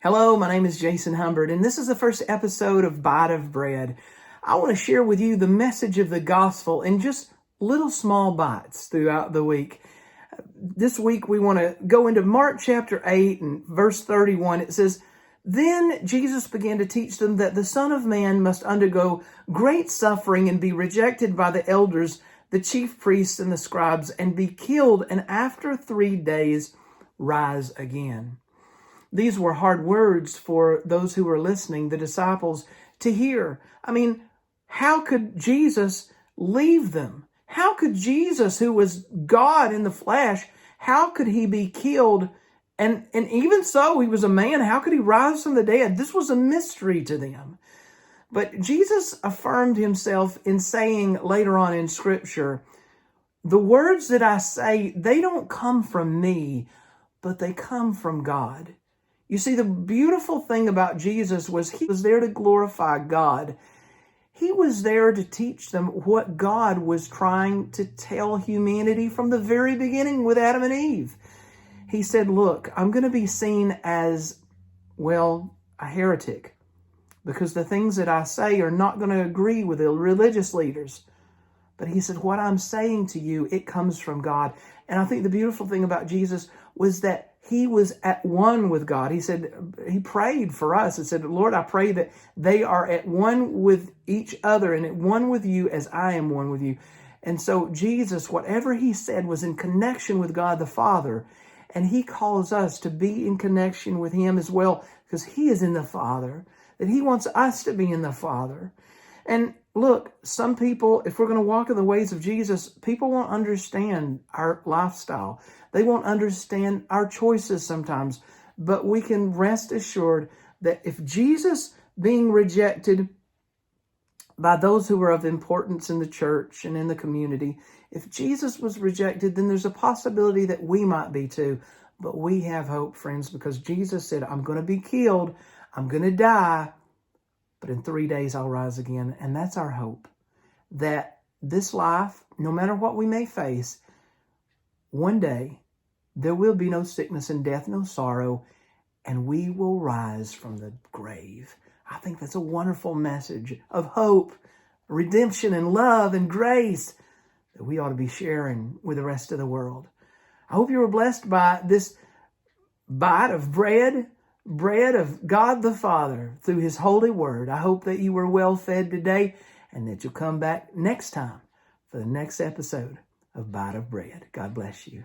Hello, my name is Jason Humbert, and this is the first episode of Bite of Bread. I want to share with you the message of the gospel in just little small bites throughout the week. This week we want to go into Mark chapter 8 and verse 31. It says, "Then Jesus began to teach them that the Son of Man must undergo great suffering and be rejected by the elders, the chief priests, and the scribes, and be killed, and after 3 days rise again." These were hard words for those who were listening, the disciples, to hear. I mean, how could Jesus leave them? How could Jesus, who was God in the flesh, how could he be killed? And even so, he was a man. How could he rise from the dead? This was a mystery to them. But Jesus affirmed himself in saying later on in Scripture, "The words that I say, they don't come from me, but they come from God." You see, the beautiful thing about Jesus was he was there to glorify God. He was there to teach them what God was trying to tell humanity from the very beginning with Adam and Eve. He said, look, I'm going to be seen as, well, a heretic, because the things that I say are not going to agree with the religious leaders. But he said, what I'm saying to you, it comes from God. And I think the beautiful thing about Jesus was that he was at one with God. He said, he prayed for us and said, Lord, I pray that they are at one with each other and at one with you as I am one with you. And so Jesus, whatever he said, was in connection with God the Father. And he calls us to be in connection with him as well, because he is in the Father, that he wants us to be in the Father. And look, some people, if we're going to walk in the ways of Jesus, people won't understand our lifestyle. They won't understand our choices sometimes. But we can rest assured that if Jesus being rejected by those who were of importance in the church and in the community, if Jesus was rejected, then there's a possibility that we might be too. But we have hope, friends, because Jesus said, I'm going to be killed. I'm going to die. But in 3 days, I'll rise again. And that's our hope, that this life, no matter what we may face, one day there will be no sickness and death, no sorrow, and we will rise from the grave. I think that's a wonderful message of hope, redemption, and love and grace that we ought to be sharing with the rest of the world. I hope you were blessed by this bite of bread of God the Father through his holy word. I hope that you were well fed today and that you'll come back next time for the next episode of Bite of Bread. God bless you.